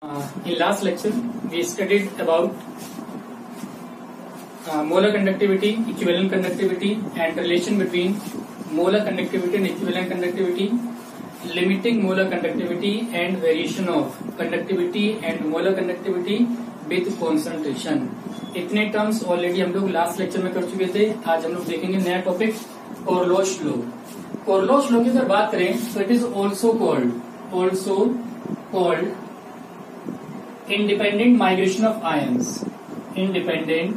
In last lecture, we studied about molar conductivity, equivalent conductivity, and relation between molar conductivity and equivalent conductivity, limiting molar conductivity and variation of conductivity and molar conductivity with concentration. इतने terms already हम लोग last lecture में कर चुके थे. आज हम लोग देखेंगे नया टॉपिक कोरलोश लॉ. कोरलोश लॉ की अगर बात करें तो it is also called independent migration of ions. Independent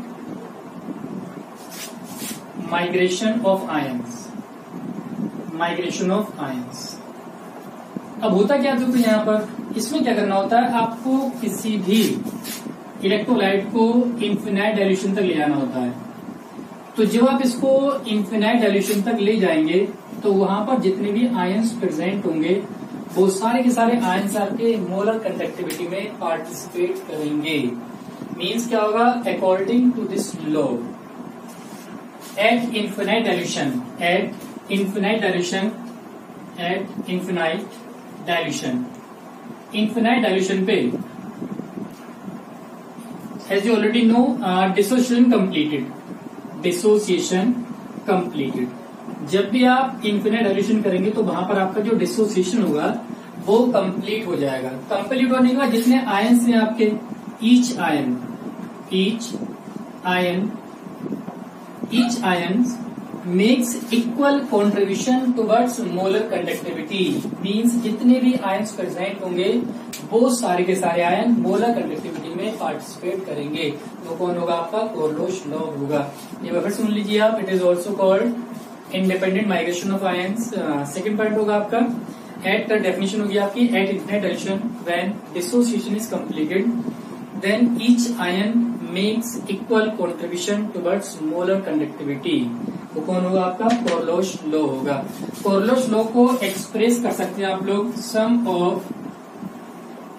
migration of ions. Migration of ions. अब होता क्या दोस्तों यहाँ पर इसमें क्या करना होता है, आपको किसी भी इलेक्ट्रोलाइट को इन्फिनाइट डाइल्यूशन तक ले जाना होता है. तो जब आप इसको इन्फिनाइट डाइल्यूशन तक ले जाएंगे तो वहां पर जितने भी आयंस प्रेजेंट होंगे वो सारे के सारे आयंस आपके मोलर कंडक्टिविटी में पार्टिसिपेट करेंगे. मींस क्या होगा, according to this law at infinite dilution पे as you already know dissociation completed. जब भी आप इन्फिनाइट डाइल्यूशन करेंगे तो वहां पर आपका जो डिसोसिएशन होगा वो कंप्लीट हो जाएगा. कंप्लीट होने के बाद जितने आयंस हैं आपके, each ion makes equal contribution towards molar conductivity. Means जितने भी आयंस प्रेजेंट होंगे वो सारे के सारे आयन मोलर कंडक्टिविटी में पार्टिसिपेट करेंगे. तो कौन होगा आपका, कोरलोश लॉ होगा. ये फिर सुन लीजिए आप, it is also called independent migration of ions. Second point होगा आपका एट डेफिनेशन होगी आपकी at infinite dilution when dissociation is completed then each ion makes equal contribution towards molar conductivity. वो कौन होगा आपका, कोरलोश लॉ होगा. कोरलोश लॉ को एक्सप्रेस कर सकते हैं आप लोग सम ऑफ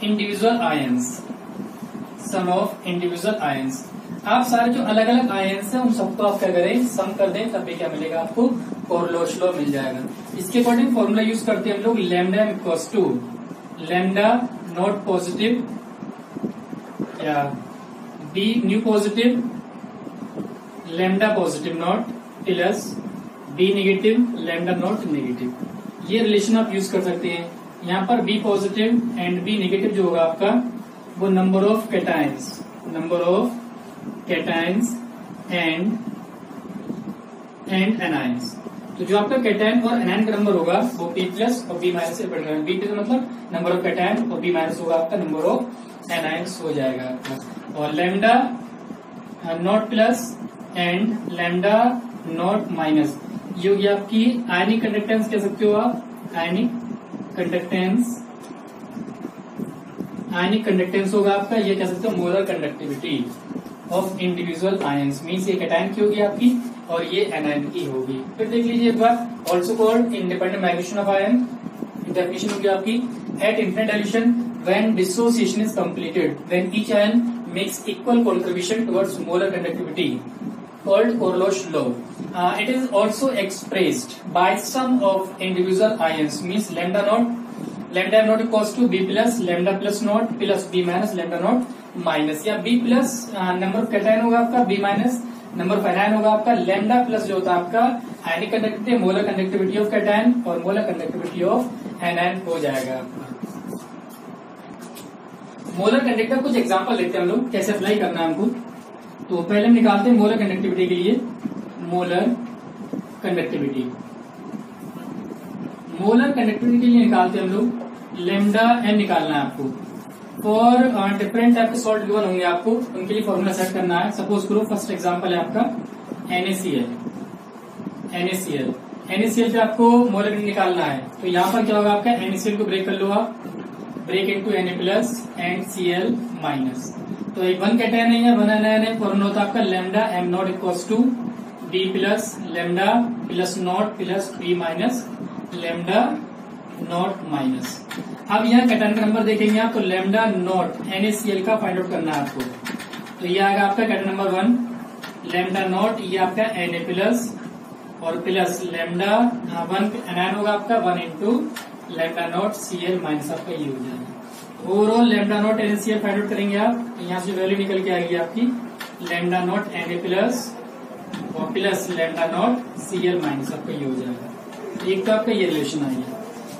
इंडिविजुअल आयंस. आप सारे जो अलग अलग आयंस हैं उन सबको आप क्या करें, सम कर दें, तब भी क्या मिलेगा आपको, कोरलोश लॉ मिल जाएगा. इसके अकॉर्डिंग फॉर्मूला यूज करते हैं हम लोग, lambda equals to lambda not positive या b nu positive lambda positive not plus b negative lambda not negative. ये रिलेशन आप यूज कर सकते हैं. यहाँ पर b positive and b negative जो होगा आपका वो number of cations and anions. तो जो आपका कैटायन और एनायन का नंबर होगा वो बी प्लस और बी माइनस से डिपेंड करेगा. बी प्लस मतलब नंबर ऑफ कैटायन और बी माइनस होगा आपका नंबर ऑफ एनायंस हो जाएगा आपका. और lambda naught plus and lambda not minus ये होगी आपकी आयनिक कंडक्टेंस कह सकते हो आप. आयनिक कंडक्टेंस होगा आपका, ये कह सकते हो molar conductivity of individual ions. Means ये कैटायन की होगी आपकी और ये एनायन की होगी. फिर देख लीजिए एक बार, also called independent migration of ion. Definition होगी आपकी at infinite dilution when dissociation is completed then each ion makes equal contribution towards molar conductivity called Koorlosh law. It is also expressed by sum of individual ions. Means lambda naught equals to b plus lambda plus naught plus b minus lambda naught minus. या b plus number of cation होगा आपका, b minus number of anion होगा आपका, lambda plus जो होता है आपका ionic conductivity molar conductivity of cation और मोलर कंडक्टिविटी ऑफ एनायन हो जाएगा आपका. मोलर कंडक्टिविटी का कुछ एग्जांपल लेते हैं हम लोग, कैसे अप्लाई करना है हमको. तो पहले हम निकालते हैं मोलर कंडक्टिविटी के लिए. मोलर कंडक्टिविटी के लिए निकालते हैं हम लोग लैम्डा एन निकालना है आपको. फॉर डिफरेंट टाइप के सॉल्ट गिवन होंगे आपको, उनके लिए फॉर्मूला सेट करना है. सपोज करो फर्स्ट एग्जांपल है आपका NaCl पे आपको मोलर कंडक्टिविटी निकालना है. तो यहाँ पर क्या होगा आपका, NaCl को ब्रेक कर लो आप, break into Na plus and Cl minus. तो एक वन कैटायन है, वन एनायन है. फॉर्मूला होता है आपका lambda M not equals to b plus lambda plus not plus b minus lambda not minus. अब यहाँ कैटायन का नंबर देखेंगे आप, तो लैम्डा नॉट NaCl का फाइंड आउट करना है आपको. तो ये आएगा आपका कैटायन नंबर 1. लैम्डा नॉट ये आपका Na प्लस और प्लस लैम्डा वन एनायन होगा आपका 1 into lambda not Cl minus आपका ये हो जाएगा. Overall lambda not NaCl find out करेंगे आप, यहाँ से वैल्यू निकल के आएगी आपकी लैम्डा नॉट Na प्लस और plus lambda not Cl minus, आपका ये हो जाएगा। एक तो आपका ये रिलेशन आ गया।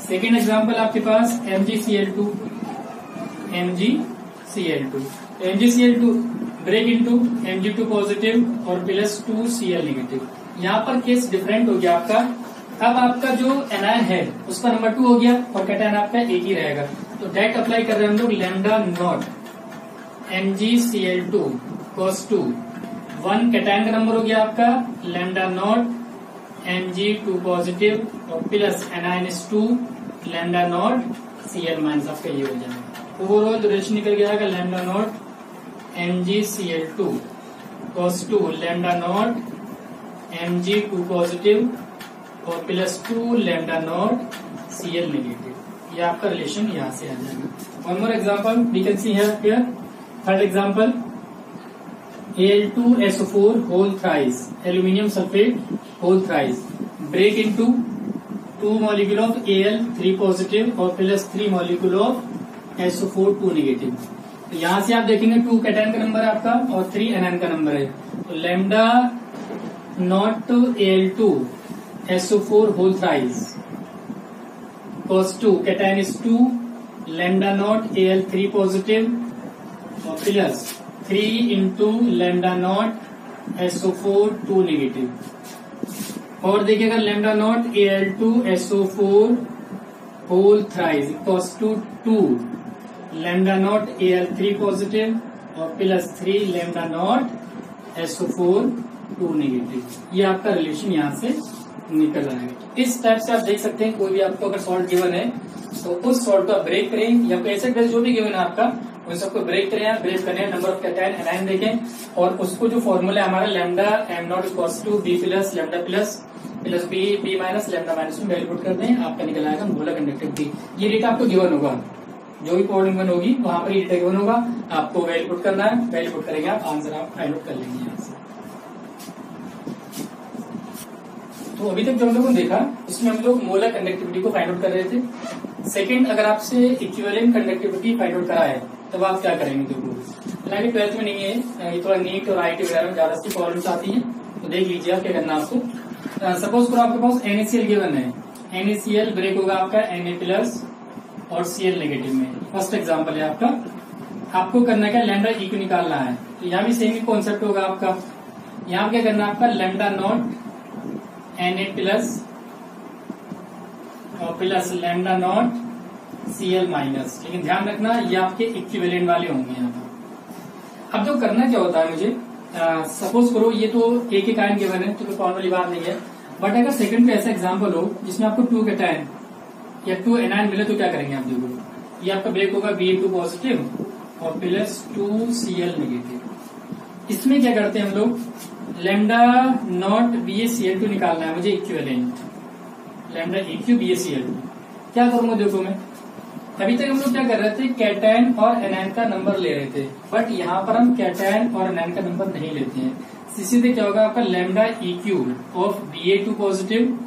सेकेंड एग्जाम्पल आपके पास MgCl2 MgCl2 break into Mg2 positive और प्लस 2Cl नेगेटिव। यहाँ पर केस डिफरेंट हो गया आपका। अब आपका जो एनायन है उसका नंबर 2 हो गया और कैटायन आपका एक ही रहेगा, तो डायरेक्ट अप्लाई कर रहे हैं हम लोग lambda not MgCl2 cos 2। 1 cation का नंबर हो गया आपका लैम्डा नॉट Mg2 पॉजिटिव और plus NaNH2 lambda not Cl minus, आपका ये हो जाएगा। ओवरऑल रिलेशन निकल गया है lambda not MgCl2 cos 2 lambda not Mg2 positive और plus 2 lambda not Cl negative. ये आपका रिलेशन यहाँ से आ जाएगा। One more example we can see here. Third example Al2SO4 whole thrice aluminium sulphate whole thrice break into 2 molecule of Al3 positive और plus 3 molecule of SO4 2 negative. तो यहाँ से आप देखेंगे 2 कैटायन का नंबर है आपका और 3 एनायन का नंबर है, तो lambda not Al2SO4 whole thrice cos 2 cation is 2 lambda not Al3 positive और plus 3 into lambda not SO4 2 negative. और देखिएगा lambda not Al2SO4 whole thrice cos 2 lambda not Al3 positive और plus 3 lambda not SO4 2 negative. ये आपका relation यहाँ से निकल आएगा। इस टाइप से आप देख सकते हैं कोई भी आपको अगर सॉल्ट गिवन है तो उस सॉल्ट को आप ब्रेक करें या एसिड बेस जो भी गिवन है आपका उन सबको ब्रेक करें। ब्रेक करने नंबर ऑफ कैटायन एनायन देखें और उसको जो फॉर्मूला हमारा lambda m0 cos 2 b plus lambda plus b minus lambda minus में वैल्यू पुट कर दें, आपका निकल आएगा मोलर कंडक्टिविटी। ये डेटा आपको गिवन होगा, जो भी प्रॉब्लम गिवन होगी वहां पर ये डेटा गिवन होगा, आपको वैल्यू पुट करना है, वैल्यू पुट करेंगे आप आंसर आप फाइंड आउट कर लेंगे यहाँ से। तो अभी तक जो हम लोगों ने देखा इसमें हम लोग मोलर कंडक्टिविटी को फाइंड आउट कर रहे थे। सेकंड, अगर आपसे इक्विवेलेंट कंडक्टिविटी फाइंड आउट करा है तब आप क्या करेंगे? देखो हालांकि 12th में नहीं है, ये थोड़ा नीट और IIT वगैरह में ज्यादा सी प्रॉब्लम्स आती हैं, तो देख लीजिए आप क्या करना है आपको। सपोज करो आपके पास NaCl गिवन है, NaCl ब्रेक होगा आपका Na प्लस और Cl नेगेटिव में। फर्स्ट एग्जाम्पल है आपका, आपको करना क्या लैम्डा EQ निकालना है। तो यहाँ भी सेम ही कॉन्सेप्ट होगा आपका। यहाँ क्या करना है आपका लैम्डा नॉट Na प्लस और plus lambda not Cl minus, लेकिन ध्यान रखना ये आपके इक्विवेलेंट वाले होंगे यहाँ पर। अब जो करना क्या होता है मुझे, सपोज करो ये तो एक ही आयन गिवन है तो कोई प्रॉब्लम वाली बात नहीं है, बट अगर सेकंड पे ऐसा एग्जांपल हो जिसमें आपको 2 कैटायन या 2 एनायन मिले तो क्या करेंगे आप? देखो ये आपका ब्रेक होगा Ba2 पॉजिटिव और प्लस 2Cl नेगेटिव। इसमें क्या करते हैं हम लोग, लैम्डा नॉट BaCl2 निकालना है मुझे इक्विवेलेंट, लैम्डा EQ BaCl2। क्या करूंगा देखो मैं, अभी तक हम लोग क्या कर रहे थे कैटायन और एनायन का नंबर ले रहे थे, बट यहाँ पर हम कैटायन और एनायन का नंबर नहीं लेते हैं। सीधे क्या होगा आपका lambda EQ of Ba2 positive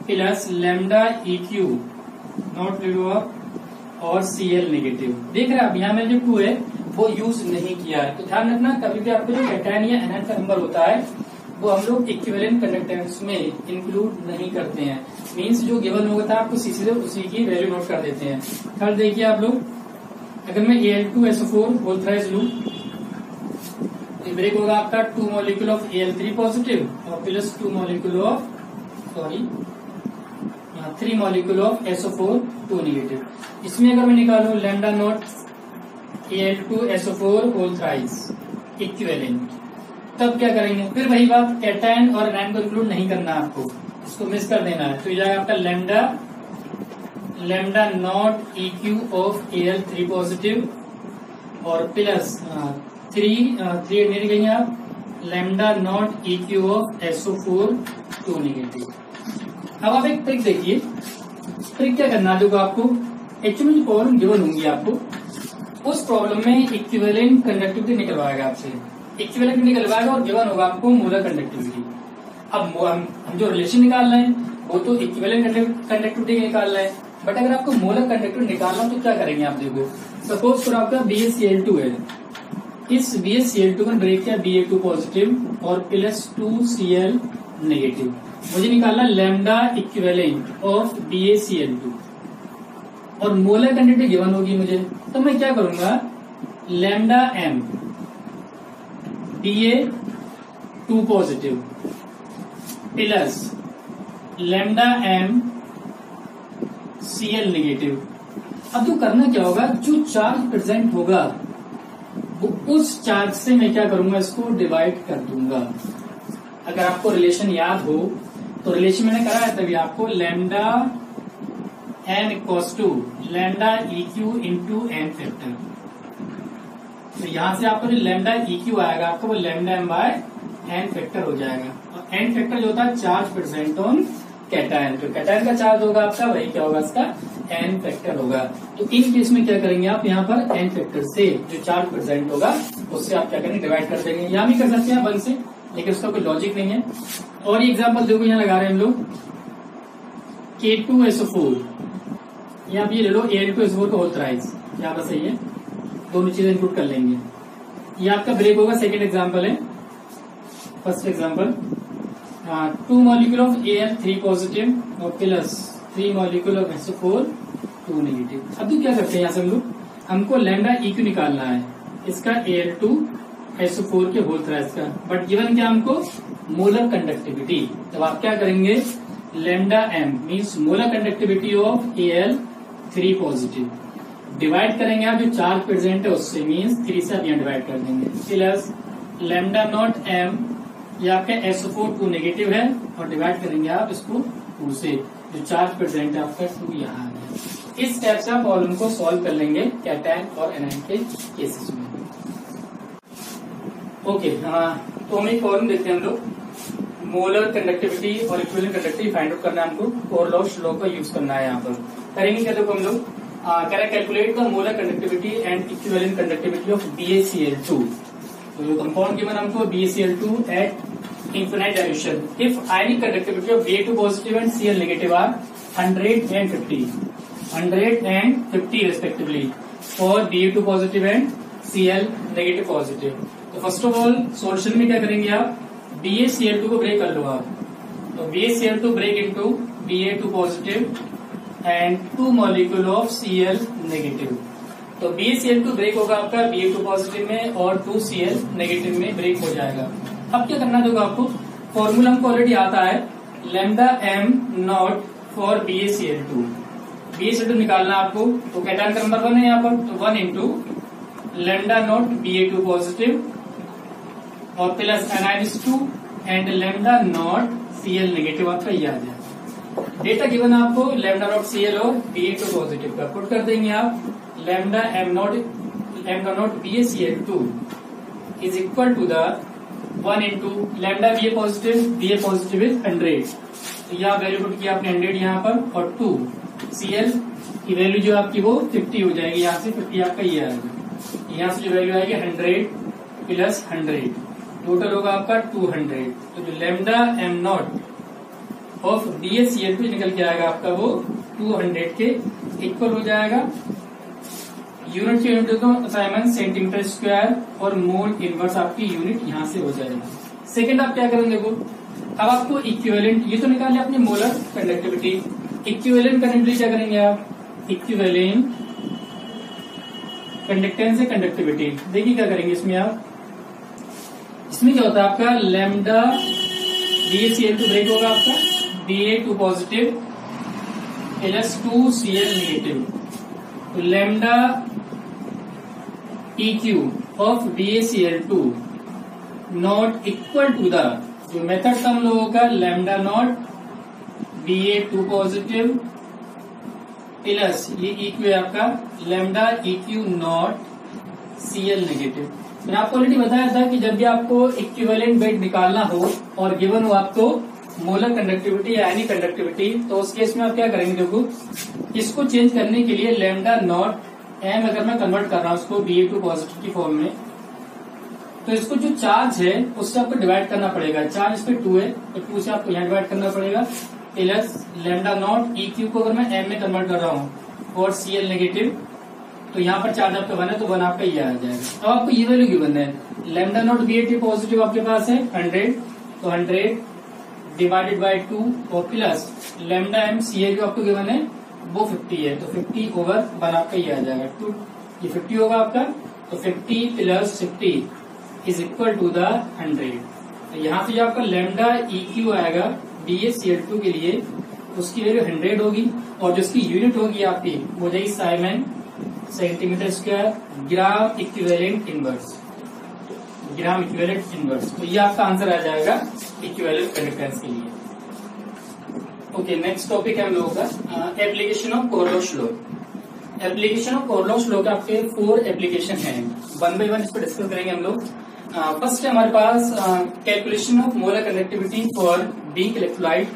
plus lambda EQ not value of और Cl नेगेटिव। देख रहे हैं आप यहाँ में जो 2 है वो यूज नहीं किया है, तो ध्यान रखना कभी भी आपको जो कैटायन या एनायन का नंबर होता है वो हम लोग इक्विवेलेंट कंडक्टेंस में इंक्लूड नहीं करते हैं। मीन्स जो गिवन होगा था आपको सीधे उसी की वैल्यू नोट कर देते हैं। थर्ड देखिए आप लोग, अगर मैं Al2SO4 होल थ्राइस लूं, ब्रेक होगा आपका 2 मॉलिक्यूल ऑफ Al3 पॉजिटिव और plus 2 molecule of 3 molecule of SO4 2 negative. इसमें अगर मैं निकालूं lambda not Al2SO4 whole thrice equivalent, तब क्या करेंगे? फिर वही बात, कैटायन और एनायन को इंक्लूड नहीं करना है आपको, इसको मिस कर देना है। तो ये जाएगा आपका lambda not EQ of Al3 positive और प्लस 3 नहीं गई आप, lambda naught EQ of SO4 2 negative. अब आप एक ट्रिक देखिए, ट्रिक क्या करना है देखो आपको, एक्चुअली प्रॉब्लम गिवन होंगी आपको, उस प्रॉब्लम में इक्विवेलेंट कंडक्टिविटी निकलवाएगा आपसे, इक्विवेलेंट निकलवाएगा और गिवन होगा आपको मोलर कंडक्टिविटी। अब हम जो रिलेशन निकाल रहे हैं वो तो इक्विवेलेंट कंडक्टिविटी निकाल रहे हैं, बट अगर आपको मोलर कंडक्टिविटी निकालना तो क्या करेंगे आप देखो, सपोज करो आपका BaCl2 है, इस BaCl2 में ब्रेक किया Ba2 पॉजिटिव और प्लस 2Cl नेगेटिव, मुझे निकालना लैम्डा इक्विवेलेंट ऑफ BaCl2 और मोलर कंडक्टिविटी गिवन होगी मुझे, तो मैं क्या करूंगा lambda m Ba2 positive plus lambda m Cl negative. अब तो करना क्या होगा, जो चार्ज प्रेजेंट होगा वो उस चार्ज से मैं क्या करूंगा, इसको डिवाइड कर दूंगा। अगर आपको रिलेशन याद हो तो रिलेशन मैंने कराया तभी आपको, lambda n equals to lambda EQ into n factor. तो यहां से आपको जो लैम्डा EQ आएगा आपको वो lambda m by n factor हो जाएगा, और n फैक्टर जो होता है चार्ज प्रेजेंट ऑन कैटायन, तो कैटायन का चार्ज होगा आपका वही क्या होगा इसका n फैक्टर होगा। तो इन केस में क्या करेंगे आप, यहाँ पर n फैक्टर से जो चार्ज प्रेजेंट होगा उससे आप क्या करेंगे डिवाइड कर देंगे। यहाँ भी कर सकते हैं 1 से, लेकिन उसका कोई लॉजिक नहीं है। और ये एग्जाम्पल देखो यहाँ लगा रहे हैं हम लोग K2SO4, यहाँ पे ले लो Al2SO4 को ऑथराइज, यहाँ पर सही है, दोनों चीजें इंक्लूड कर लेंगे। ये आपका ब्रेक होगा, सेकेंड एग्जाम्पल है। First example 2 molecule of Al3 positive और plus 3 molecule of SO4 2 negative. अब तो क्या करते हैं यहाँ से हम लोग, हमको लैम्डा EQ निकालना है इसका Al2SO4 के होल थ्राइस का, बट गिवन क्या हमको मोलर कंडक्टिविटी। तब आप क्या करेंगे lambda m means molar conductivity of Al3 positive divide करेंगे आप जो चार्ज प्रेजेंट है उससे, मीन्स 3 से आप यहाँ डिवाइड कर देंगे, प्लस लैम्डा नॉट m ये आपका SO4 2 नेगेटिव है और डिवाइड करेंगे आप इसको 2 से, जो चार्ज प्रेजेंट है आपका 2 यहाँ आ गया। इस टाइप से आप प्रॉब्लम को सॉल्व कर लेंगे कैटायन और एनायन के केसेस में। ओके, तो हम एक प्रॉब्लम देखते हैं हम लोग, मोलर कंडक्टिविटी और इक्विवेलेंट कंडक्टिविटी फाइंड आउट करना है हमको, कोरलॉश लॉ का यूज करना है यहाँ पर। करेंगे क्या देखो हम लोग, calculate the molar conductivity and equivalent conductivity of BaCl2। तो जो कंपाउंड गिवन हमको BaCl2 at infinite dilution, if ionic conductivity of Ba2 positive and Cl negative are 100 and 50 respectively for Ba2 positive and Cl negative positive. तो first of all solution में क्या करेंगे आप, BaCl2 को break कर लो आप, तो BaCl2 break into Ba2 positive and 2 molecule of Cl negative. तो BaCl2 ब्रेक होगा आपका Ba2 पॉजिटिव में और 2Cl नेगेटिव में ब्रेक हो जाएगा। अब क्या करना होगा आपको, फॉर्मूला हमको ऑलरेडी आता है, lambda m not for BaCl2। BaCl2 निकालना आपको, तो कैटायन का नंबर 1 है यहाँ पर, तो 1 into lambda not Ba2 positive और plus anion 2 and lambda not Cl negative आपका ये आ जाएगा। डेटा गिवन आपको लैम्डा नॉट Cl और Ba2 पॉजिटिव का पुट कर देंगे आप, lambda m not BaCl2 is equal to the 1 into lambda Ba positive is 100, तो यहाँ वैल्यू पुट किया आपने 100 यहाँ पर, और 2 Cl की वैल्यू जो आपकी वो 50 हो जाएगी, यहाँ से 50 आपका ये आएगा, यहाँ से जो वैल्यू आएगी 100 प्लस 100 टोटल होगा आपका 200। तो जो lambda m not of BaCl2 निकल के आएगा आपका वो 200 के इक्वल हो जाएगा। यूनिट की यूनिट देखो असाइनमेंट सेंटीमीटर स्क्वायर और मोल इनवर्स आपकी यूनिट यहाँ से हो जाएगा। सेकंड आप क्या करेंगे देखो, अब आपको इक्विवेलेंट, ये तो निकाल लिया आपने मोलर कंडक्टिविटी, इक्विवेलेंट कंडक्टिविटी क्या करेंगे आप, इक्विवेलेंट कंडक्टेंस से कंडक्टिविटी। देखिए क्या करेंगे इसमें आप, इसमें क्या होता है आपका लैम्डा BaCl2 ब्रेक होगा आपका Ba2 positive plus 2Cl negative, तो lambda EQ of BaCl2 not equal to the, जो मेथड था हम लोगों का lambda not Ba2 positive plus ये EQ है आपका lambda EQ not Cl negative. मैंने आपको ऑलरेडी बताया था कि जब भी आपको इक्विवेलेंट वेट निकालना हो और गिवन हो आपको मोलर कंडक्टिविटी या एनी कंडक्टिविटी, तो उस केस में आप क्या करेंगे देखो, इसको चेंज करने के लिए लैम्डा नॉट m अगर मैं कन्वर्ट कर रहा हूं उसको Ba2 पॉजिटिव की फॉर्म में, तो इसको जो चार्ज है उससे आपको डिवाइड करना पड़ेगा। चार्ज इस पे 2 है तो 2 से आपको यहाँ डिवाइड करना पड़ेगा, plus lambda not E Q को अगर मैं एम में कन्वर्ट कर रहा हूँ और Cl नेगेटिव, तो यहाँ पर चार्ज आपका 1 है तो 1 आपका ये आ जाएगा। अब आपको ये वैल्यू गिवन है, लैम्डा नॉट BAT पॉजिटिव आपके पास है 100, तो 100 डिवाइडेड बाई 2 और प्लस लैम्डा एम Ca जो आपको गिवन है वो 50 है, तो 50 ओवर 1 आपका ये आ जाएगा 2, ये 50 होगा आपका, तो 50 plus 50 is equal to the 100। तो यहाँ से जो आपका लैम्डा EQ आएगा BaCl2 के लिए उसकी वैल्यू 100 होगी और जो उसकी यूनिट होगी आपकी वो जाएगी Simon centimetre square gram equivalent inverse, gram equivalent inverse. तो ये आपका आंसर आ जाएगा इक्विवेलेंट कंडक्टेंस के लिए। ओके, नेक्स्ट टॉपिक है हम लोगों का application of Kohlrausch law. Application of Kohlrausch law के आपके 4 एप्लीकेशन हैं, 1 बाय 1 इस पर डिस्कस करेंगे हम लोग। फर्स्ट है हमारे पास calculation of molar conductivity for weak electrolyte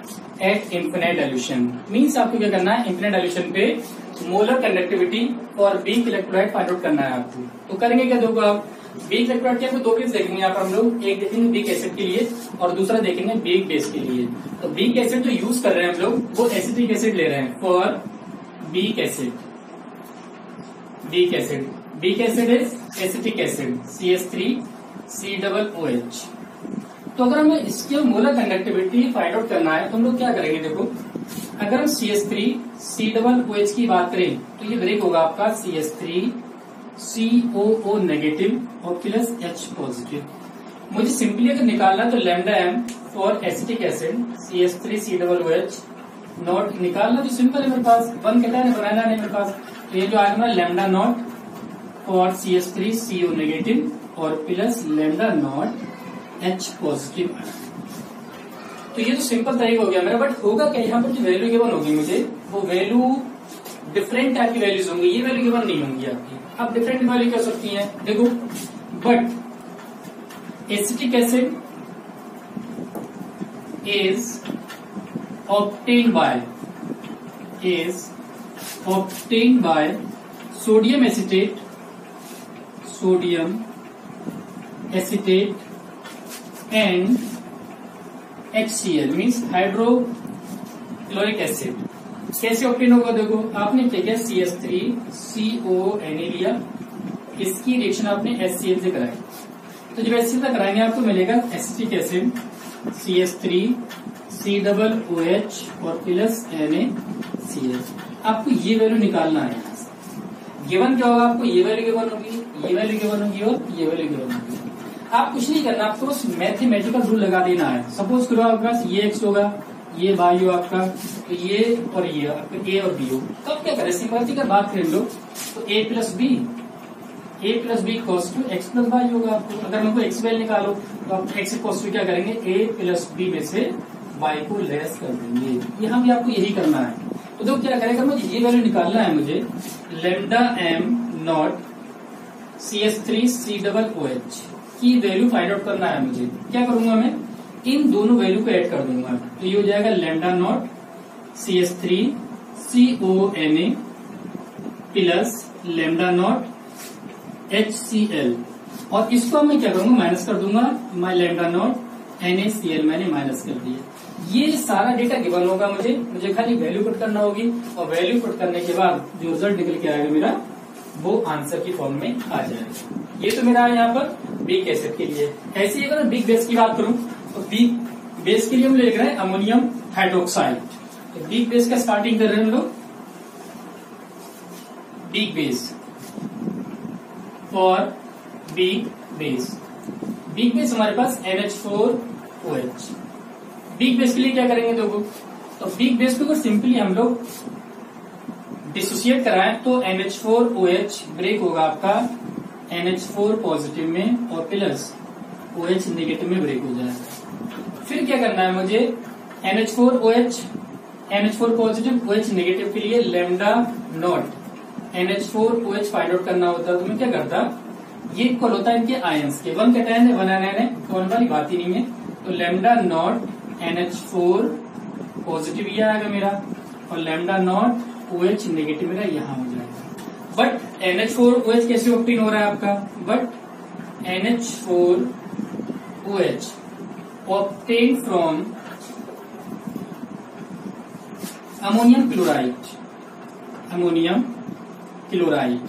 at infinite dilution. Means आपको क्या करना है, इन्फिनिट डाइल्यूशन पे molar conductivity for weak electrolyte find out करना है आपको। तो करेंगे क्या, देखो आप वीक इलेक्ट्रोलाइट के आपको 2 केस देखेंगे यहाँ पर हम लोग, एक देखेंगे वीक एसिड के लिए और दूसरा देखेंगे वीक बेस के लिए। तो वीक एसिड जो यूज कर रहे हैं हम लोग वो एसिटिक एसिड ले रहे हैं for weak acid. Weak acid, weak acid is acetic acid CH3COOH। तो अगर हमें इसके मोलर कंडक्टिविटी फाइंड आउट करना है तो हम लोग क्या करेंगे, देखो अगर हम CH3COOH की बात करें तो ये ब्रेक होगा आपका CH3COO नेगेटिव और प्लस H पॉजिटिव। मुझे सिंपली अगर निकालना है तो lambda m for acetic acid CH3COOH not निकालना तो सिंपल है मेरे पास, 1 कैटायन बनाना नहीं मेरे पास, तो ये जो आएगा lambda naught for CH3CO negative और plus lambda naught H positive. तो ये तो सिंपल तरीका हो गया मेरा, बट होगा क्या, यहाँ पर जो वैल्यू गिवन होगी मुझे वो वैल्यू डिफरेंट टाइप की वैल्यूज होंगी, ये वैल्यू गिवन नहीं होंगी आपकी। अब डिफरेंट वैल्यू क्या सकती है, देखो but acetic acid is obtained by sodium acetate and HCl means hydrochloric acid. कैसे ऑब्टेन होगा, देखो आपने क्या किया CH3CONA लिया, इसकी रिएक्शन आपने HCl से कराई, तो जब HCl से कराएंगे आपको मिलेगा एसिटिक एसिड CH3COOH और प्लस NaCl। आपको ये वैल्यू निकालना है, गिवन क्या होगा आपको, ये वैल्यू गिवन होगी, ये वैल्यू गिवन होगी और ये वैल्यू गिवन होगी। आप कुछ नहीं करना, आपको बस मैथमेटिकल रूल लगा देना है। सपोज करो आपके पास ये एक्स होगा, ये वाई हो आपका, तो ये और ये आपका ए और बी हो, तो आप क्या करें, सिंपल का बात करें लोग तो A plus B cos two X plus Y होगा आपको। अगर हमको एक्स वैल्यू निकालो तो आप एक्स कॉस टू क्या करेंगे, ए प्लस बी में से वाई को लेस कर देंगे। यहाँ भी आपको यही करना है। तो देखो क्या करेगा, मुझे ये वैल्यू निकालना है, मुझे लैम्डा एम नॉट CH3COOH की वैल्यू फाइंड आउट करना है मुझे। क्या करूंगा मैं, इन दोनों वैल्यू को ऐड कर दूंगा, तो ये हो जाएगा lambda naught CH3CONA plus lambda not HCl और इसको मैं क्या करूंगा, माइनस कर दूंगा, मैं लैम्डा नॉट NaCl मैंने माइनस कर दिया। ये सारा डेटा गिवन होगा मुझे खाली वैल्यू पुट करना होगी और वैल्यू पुट करने के बाद जो रिजल्ट निकल के आएगा मेरा वो आंसर की फॉर्म में आ जाएगा। ये तो मेरा है यहाँ पर वीक एसिड के लिए। ऐसे ही अगर वीक बेस की बात करूं तो वीक बेस के लिए हम लिख रहे हैं अमोनियम हाइड्रोक्साइड। तो वीक बेस का स्टार्टिंग कर रहे हैं हम लोग, weak base for weak base हमारे पास NH4OH। वीक बेस के लिए क्या करेंगे देखो, तो वीक बेस को अगर सिंपली हम लोग डिसोसिएट कराएं तो NH4OH ब्रेक होगा आपका NH4 पॉजिटिव में और प्लस OH नेगेटिव में ब्रेक हो जाएगा। फिर क्या करना है मुझे, NH4 पॉजिटिव OH नेगेटिव के लिए lambda naught NH4OH find out करना होता है। तो मैं क्या करता, ये इक्वल होता है इनके आयंस के, 1 कैटायन है 1 आयन है, कौन वाली बात ही नहीं है। तो लैम्डा नॉट NH4 पॉजिटिव ये आएगा मेरा और लैम्डा नॉट OH नेगेटिव मेरा यहाँ हो जाएगा। बट NH4OH कैसे ऑब्टेन हो रहा है आपका, but NH4OH obtain from ammonium chloride, ammonium chloride,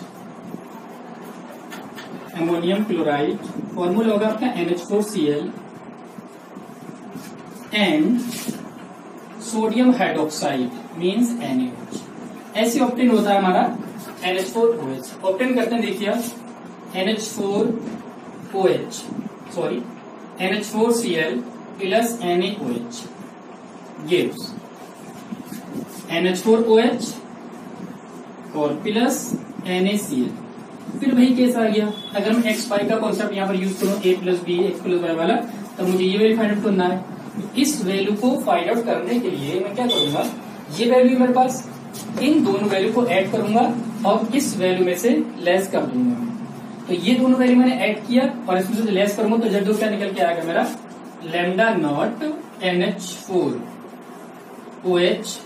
ammonium chloride formula होगा आपका NH4Cl and sodium hydroxide means NaOH। ऐसे ऑप्टेन होता है हमारा NH4OH। ऑप्टेन करते हैं, देखिए NH4Cl plus NaOH gives NH4OH और प्लस NaCl। फिर वही केस आ गया, अगर मैं x5 का कॉन्सेप्ट यहाँ पर यूज करूँ a plus b x plus y वाला, तो मुझे ये वैल्यू फाइंड आउट करना है। इस वैल्यू को फाइंड आउट करने के लिए मैं क्या करूंगा, ये वैल्यू मेरे पास, इन दोनों वैल्यू को ऐड करूंगा और इस वैल्यू में से लेस कर दूंगा। तो ये दोनों वैल्यू मैंने ऐड किया और इसमें से लेस करूंगा तो जब क्या निकल के आएगा मेरा लैम्डा नॉट NH4OH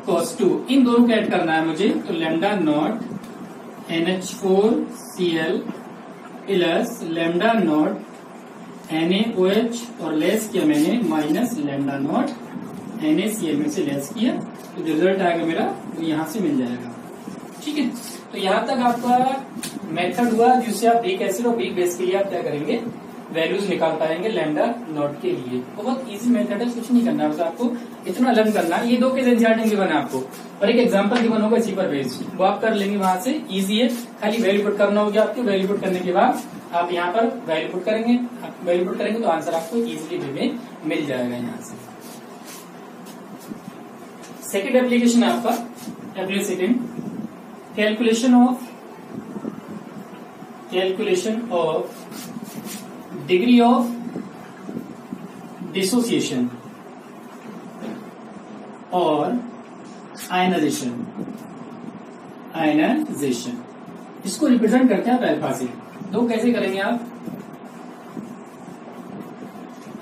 cos 2। इन दोनों को ऐड करना है मुझे, तो lambda not NH4Cl plus lambda not NaOH और लेस किया मैंने माइनस लैम्डा नॉट NaCl में से लेस किया, तो रिजल्ट आएगा मेरा तो यहाँ से मिल जाएगा। ठीक है, तो यहाँ तक आपका मेथड हुआ जिससे आप वीक एसिड और वीक बेस के लिए आप क्या करेंगे, वैल्यूज निकाल पाएंगे लैम्डा नॉट के लिए। बहुत इजी मेथड है, कुछ नहीं करना, बस आपको इतना लर्न करना है। ये दो केस एनसीईआरटी गिवन है आपको और एक एग्जांपल गिवन होगा इसी पर बेस्ड, वो आप कर लेंगे वहां से। इजी है, खाली वैल्यू पुट करना होगा आपको। वैल्यू पुट करने के बाद आप यहाँ पर वैल्यू पुट करेंगे, वैल्यू पुट करेंगे तो आंसर आपको इजीली वे में मिल जाएगा यहाँ से। सेकेंड एप्लीकेशन है आपका, application calculation of degree of dissociation और आयनाइजेशन। इसको रिप्रेजेंट करते हैं आप अल्फा से। दो कैसे करेंगे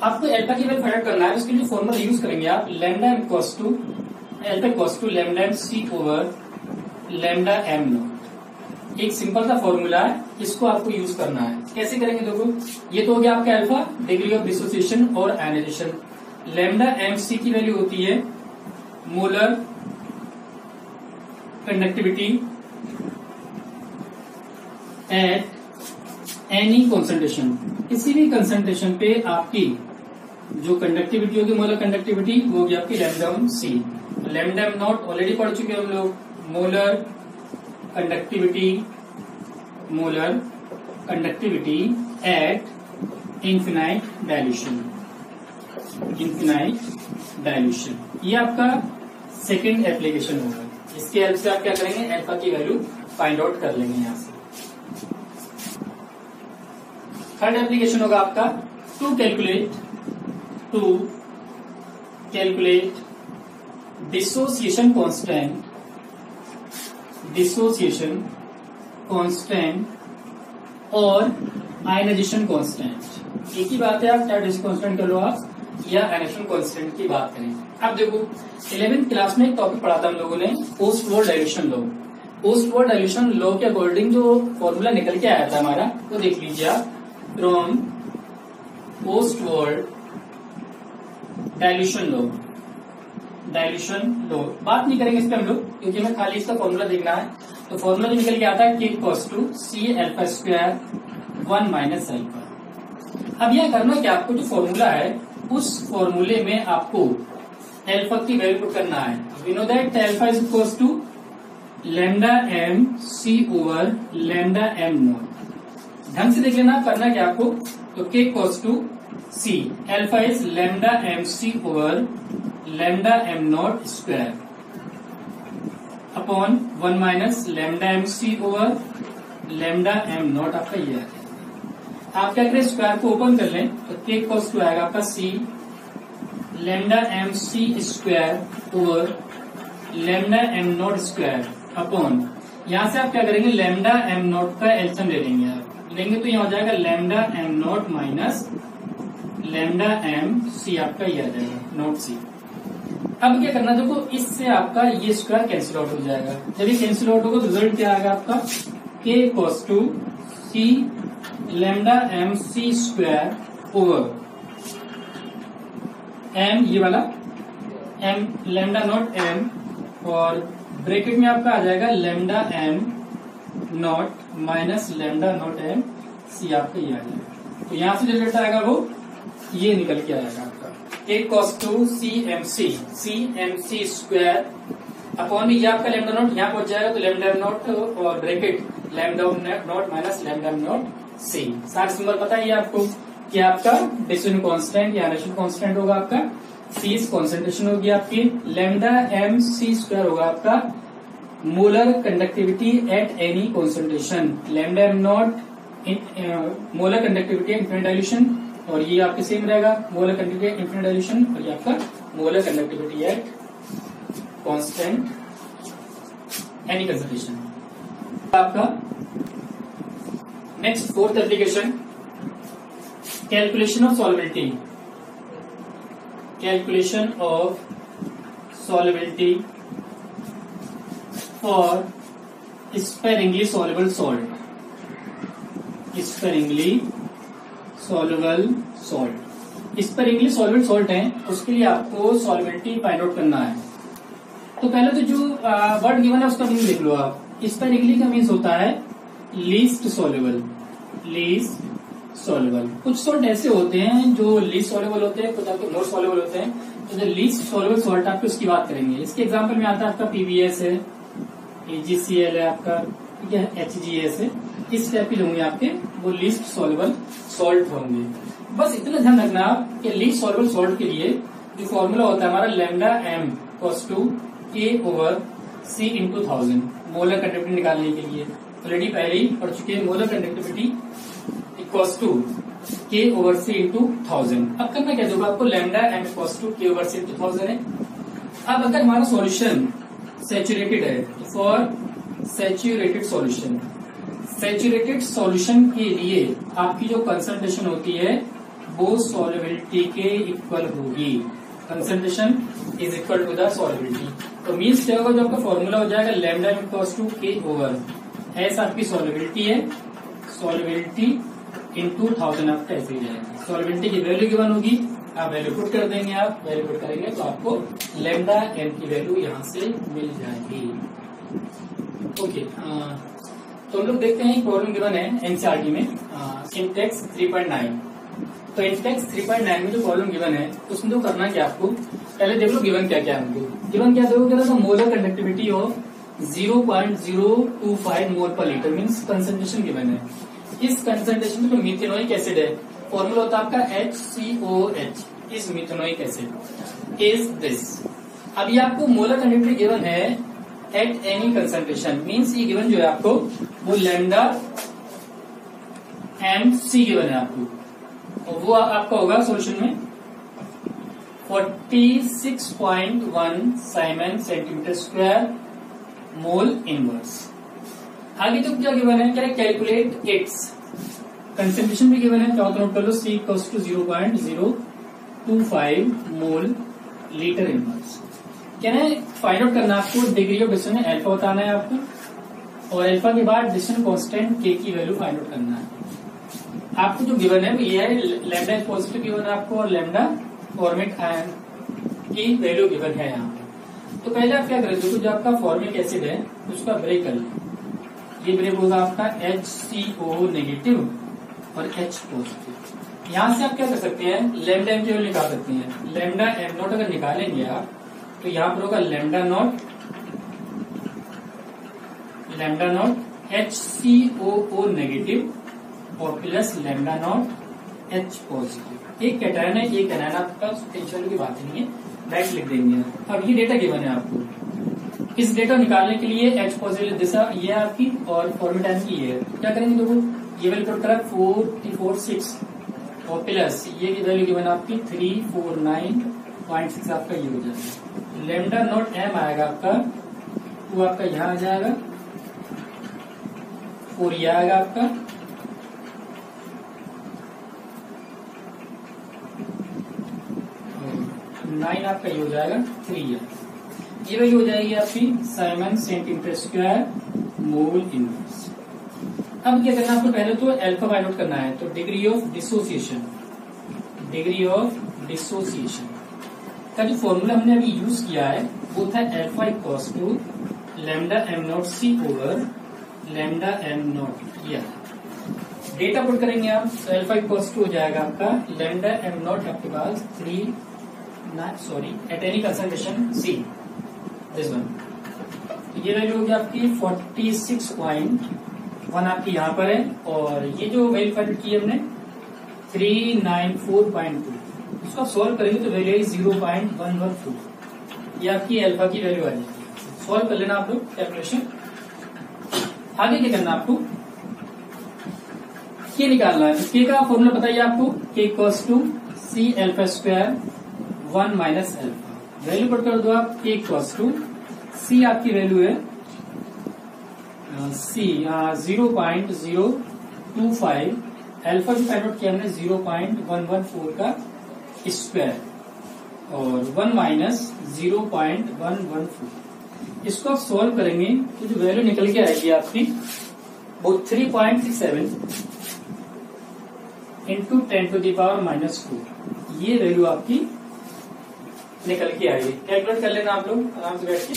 आपको अल्फा की वैल्यू फाइंड आउट करना है, उसके लिए फॉर्मूला यूज करेंगे आप lambda m cos 2 alpha cos 2 lambda m c over lambda m not. एक सिंपल सा फॉर्मूला है, इसको आपको यूज करना है। कैसे करेंगे देखो, ये तो हो गया आपका अल्फा, डिग्री ऑफ डिसोसिएशन और आयनाइजेशन। लैम्डा एम सी की वैल्यू होती है molar conductivity at any concentration. किसी भी कंसेंट्रेशन पे आपकी जो कंडक्टिविटी होगी, मोलर कंडक्टिविटी, वो होगी आपकी lambda m c. Lambda M not already पढ़ चुके हम लोग, molar conductivity at infinite dilution. ये आपका सेकेंड एप्लीकेशन होगा। इसके हेल्प से आप क्या करेंगे, अल्फा की वैल्यू फाइंड आउट कर लेंगे यहां से। थर्ड एप्लीकेशन होगा आपका टू कैलकुलेट डिसोसिएशन कांस्टेंट और आयनाइजेशन कांस्टेंट। एक ही बात है, आप चाहे डिसोसिएशन कांस्टेंट कर लो आप या आयनाइजेशन कांस्टेंट की बात करें। अब देखो 11th क्लास में एक टॉपिक पढ़ा था हम लोगों ने, post war dilution law. Post war dilution law के अकॉर्डिंग जो फॉर्मूला निकल के आया था हमारा, वो देख लीजिए आप, from post war dilution law. बात नहीं करेंगे इस पर हम लोग, क्योंकि हमें खाली इसका फॉर्मूला देखना है। तो फॉर्मूला जो निकल के आता है K cos 2 C alpha square 1 minus alpha. अब यह करना कि आपको जो फॉर्मूला है उस फॉर्मूले में आपको अल्फा की वैल्यू पुट करना है। We know that alpha is equals to lambda m c over lambda M not. ढंग से देख लेना, करना क्या आपको, तो K cos 2 C alpha is lambda m c over lambda M not square upon 1 minus lambda m c over lambda M not. आपका ये है, आप क्या करें, स्क्वायर को ओपन कर लें तो K cos 2 आएगा आपका C lambda m C square over lambda M not square upon, यहां से आप क्या करेंगे, लैम्डा एम नॉट का एलसीएम ले लेंगे। आप लेंगे तो यहाँ हो जाएगा lambda M not minus lambda m c, आपका ये आ जाएगा नॉट सी। अब क्या करना, देखो इससे आपका ये स्क्वायर कैंसिल आउट हो जाएगा। जब ये कैंसिल आउट होगा तो रिजल्ट क्या आएगा आपका, K cos 2 C lambda m सी स्क्वायर ओवर एम ये वाला एम लैम्डा नॉट एम और ब्रैकेट में आपका आ जाएगा lambda M not minus lambda not m c आपका ये आ जाएगा। तो यहां से जो डेटा आएगा वो ये निकल के आएगा आपका A cos two C M C square upon ये आपका लैम्डा नॉट यहाँ पहुंच जाएगा तो लैम्डा नॉट और bracket lambda not minus lambda naught C. सारे सिंबल पता है आपको कि आपका डिस्ट्रीब्यूशन कांस्टेंट या रेशनल कांस्टेंट होगा आपका, सी कॉन्सेंट्रेशन होगी आपकी, लैम्डा एम सी स्क्वायर होगा आपका molar conductivity at any concentration, lambda am not molar conductivity infinite dilution और ये आपके सेम रहेगा मोलर कंडक्टिविटी इनफिनिट डाइल्यूशन और ये आपका molar conductivity at constant any concentration. आपका next fourth application calculation of solubility, calculation of solubility for sparingly soluble salt, sparingly soluble salt, sparingly soluble salt है उसके लिए आपको सॉल्युबिलिटी फाइंड आउट करना है। तो पहले तो जो वर्ड गिवन है उसका मीनिंग लिख लो आप। स्पेरिंगली का मीन्स होता है लीस्ट सॉल्युबल, लीस्ट सॉल्युबल। कुछ सॉल्ट ऐसे होते हैं जो लीस्ट सॉल्युबल होते हैं, कुछ आपके मोर सॉल्युबल होते हैं। तो जो लीस्ट सॉल्युबल सॉल्ट आपको उसकी बात करेंगे। इसके एग्जांपल में आता है आपका पीबीएस है, AgCl है आपका, ठीक है, HGS है। इस टाइप के होंगे आपके वो लीस्ट सॉल्युबल सॉल्ट होंगे। बस इतना ध्यान रखना आप कि लीस्ट सॉल्युबल सॉल्ट के लिए जो फॉर्मूला होता है हमारा lambda M equals to k over C into 1000 molar conductivity निकालने के लिए ऑलरेडी पहले ही पढ़ चुके हैं। Molar conductivity equals to k over C into 1000। अब करना क्या होगा आपको, lambda M equals to k over C into 1000 है। अब अगर हमारा सॉल्यूशन सैचुरेटेड है तो for saturated solution, saturated solution के लिए आपकी जो कंसंट्रेशन होती है वो सॉल्युबिलिटी के इक्वल होगी। Concentration is equal to the solubility. तो मीन्स क्या होगा, जो आपका फॉर्मूला हो जाएगा lambda equals to k over s आपकी सॉल्युबिलिटी है, सॉल्युबिलिटी इंटू 1000 आपका ऐसे ही जाएगा। सॉल्युबिलिटी की वैल्यू गिवन होगी, आप वैल्यू पुट कर देंगे, आप वैल्यू पुट करेंगे तो आपको लैम्डा एम की वैल्यू यहाँ से मिल जाएगी। ओके, तो हम लोग देखते हैं प्रॉब्लम गिवन है एनसीईआरटी में सिंटेक्स 3.9। तो इंटेक्स 3.9 में जो प्रॉब्लम गिवन है उसमें तो करना क्या आपको, पहले देख लो गिवन क्या क्या है। गिवन क्या देखो, तो मोलर कंडक्टिविटी ऑफ 0.025 मोल पर लीटर मीन्स कंसंट्रेशन गिवन है। इस कंसंट्रेशन में जो मीथेनोइक एसिड है फॉर्मूला होता है आपका HCOH, इस मीथेनोइक एसिड इज दिस। अब ये आपको मोलर कंडक्टिविटी गिवन है एट एनी कंसंट्रेशन मीन्स ये गिवन जो है आपको वो लैम्डा एम सी गिवन है आपको, और वो आपका होगा सॉल्यूशन में 46.1 siemens centimetre square mole inverse. आगे तो क्या गिवन है, क्या कैलकुलेट इट्स कंसंट्रेशन भी गिवन है, चाहो तो नोट कर लो, C equals to 0.025 mole litre inverse. क्या है फाइंड आउट करना आपको, डिग्री ऑफ डिस्टेंस में अल्फा बताना है आपको और अल्फा के बाद डिस्टेंस कांस्टेंट K की वैल्यू फाइंड आउट करना है। आपको जो गिवन है ये है लैम्डा पॉजिटिव गिवन है आपको और लैम्डा फॉर्मेट आयन की वैल्यू गिवन है यहाँ पे। तो पहले आप क्या करें, देखो जो आपका फॉर्मिक एसिड है उसका ब्रेक कर, ये ब्रेक होगा आपका HCO नेगेटिव और H पॉजिटिव। यहाँ से आप क्या कर सकते हैं, लैम्डा एम की वैल्यू निकाल सकते हैं। लैम्डा एम नॉट अगर निकालेंगे आप तो यहाँ पर होगा लैम्डा नॉट HCOO नेगेटिव और plus lambda naught H positive. एक कैटायन है, एक एनायन, आपका टेंशन की बात नहीं है, डायरेक्ट लिख देंगे। अब ये डेटा गिवन है आपको, इस डेटा निकालने के लिए H पॉजिटिव दिशा ये है आपकी और फॉर्मेट आयन की ये है। क्या करेंगे देखो, ये वैल्यू पुट करा 446 और प्लस ये की वैल्यू गिवन आपकी 349.6 आपका ये हो जाएगा। लैम्डा नॉट एम आएगा आपका, वो आपका यहाँ आ जाएगा, 4 ये आएगा आपका, 9 आपका ये हो जाएगा, 3 ये वैल्यू हो जाएगी आपकी Simon centimetre square mole inverse. अब क्या करना है आपको, पहले तो अल्फा फाइंड आउट करना है। तो डिग्री ऑफ डिसोसिएशन का जो फॉर्मूला हमने अभी यूज किया है वो था alpha equals to lambda M not c over lambda M not. ये डेटा पुट करेंगे आप, तो अल्फा इक्वल्स टू हो जाएगा आपका लैम्डा एम नॉट आपके पास at any concentration C this one. ये वैल्यू होगी आपकी 46.1 आपकी यहाँ पर है, और ये जो वैल्यू फाइंड की हमने 394.2, इसको सॉल्व करेंगे तो वैल्यू है 0.114। ये आपकी अल्फा की वैल्यू आ जाएगी। सॉल्व कर लेना आप लोग कैलकुलेशन। आगे क्या करना आपको, के निकालना है। के का फॉर्मूला बताइए आपको, k equals to c alpha square 1 minus alpha. Value put कर दो आप, के इक्वल्स टू सी आपकी वैल्यू है सी 0.025, अल्फा जो फाइंड आउट किया हमने 0.114 का स्क्वायर, और 1 माइनस 0.114। इसको आप सॉल्व करेंगे तो जो वैल्यू निकल के आएगी आपकी वो 3.67 इंटू 10⁻⁻²। ये वैल्यू आपकी निकल के आएगी। कैलकुलेट कर लेना आप लोग आराम से बैठ के,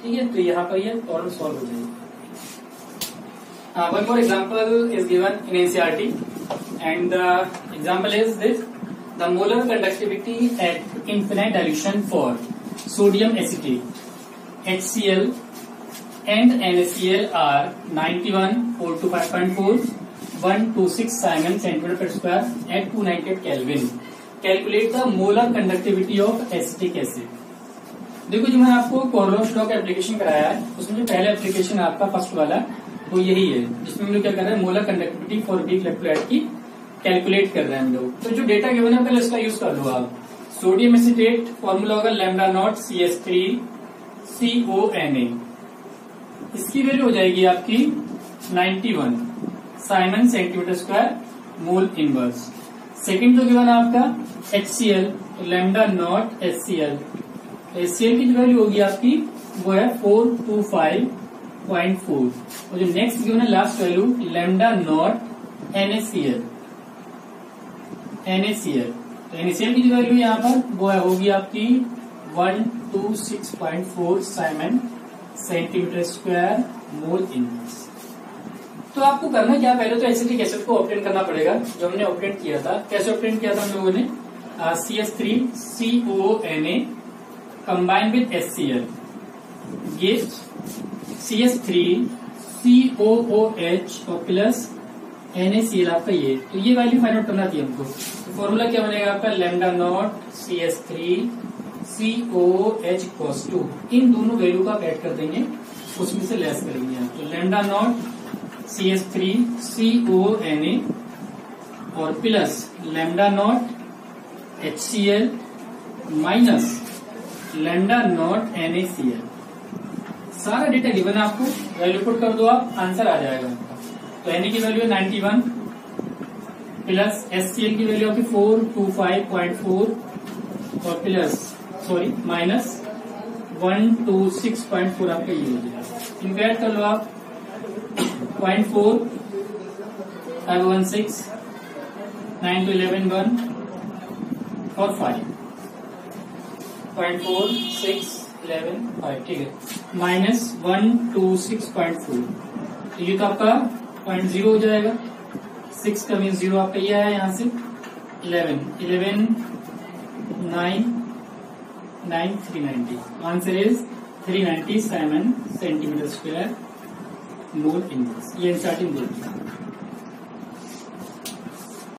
ठीक है। तो यहाँ पर ये प्रॉब्लम सॉल्व हो जाएगी। One more example is given in NCERT, and the example is this: the molar conductivity at infinite dilution for sodium acetate, HCl and NaCl are 91, 425.4, 126 Simon centimeter per square at 298 Kelvin. Calculate the molar conductivity of acetic acid. देखो जो मैंने आपको कोरलोस law का application कराया है, उसमें जो पहला एप्लीकेशन आपका फर्स्ट वाला वो यही है, जिसमें हम लोग क्या कर रहे हैं, molar conductivity for weak electrolyte की कैलकुलेट कर रहे हैं हम लोग। तो जो डेटा गिवन है पहले उसका यूज कर लो आप। सोडियम एसीटेट फॉर्मूला होगा लैम्डा नॉट CH3CONA, इसकी वैल्यू हो जाएगी आपकी 91 Simon centimetre square mole inverse. Second जो गिवन है आपका HCl, lambda naught HCl, HCl की जो वैल्यू होगी आपकी वो है 425.4, और जो नेक्स्ट गिवन है last value lambda not NaCl। तो NaCl की जो वैल्यू यहाँ पर वो है होगी आपकी 126.4 Simon centimetre square mole inverse. तो आपको करना क्या, पहले तो एसिटिक एसिड को ऑब्टेन करना पड़ेगा, जो हमने ऑब्टेन किया था। कैसे ऑब्टेन किया था हम लोगों ने, CH3CONA कंबाइन विद HCl, ये CH3COOH और प्लस NaCl आपका ये। तो ये वैल्यू फाइंड आउट करना थी हमको। तो फॉर्मूला क्या बनेगा आपका, lambda naught CH3COOH equals to, इन दोनों वैल्यू का ऐड कर देंगे, उसमें से लेस करेंगे आप। तो लैम्डा नॉट CH3CONA और plus lambda not HCl minus lambda not NaCl। सारा डेटा गिवन है आपको, वैल्यू पुट कर दो आप, आंसर आ जाएगा। तो Na की वैल्यू है 91 प्लस HCl की वैल्यू आपकी 425.4 और प्लस माइनस 126.4 आपका ये हो जाएगा। इनको ऐड कर लो आप, 0.4 516 9 to 11 1 और 5.4 6 11 5, ठीक है, माइनस 126.4। तो ये तो आपका 0.0 हो जाएगा, 6 का मीन 0 आपका ये है, यहाँ से 11 9 390। Answer is 390 Simon centimetre square mole inverse. ये NCERT बोलती है।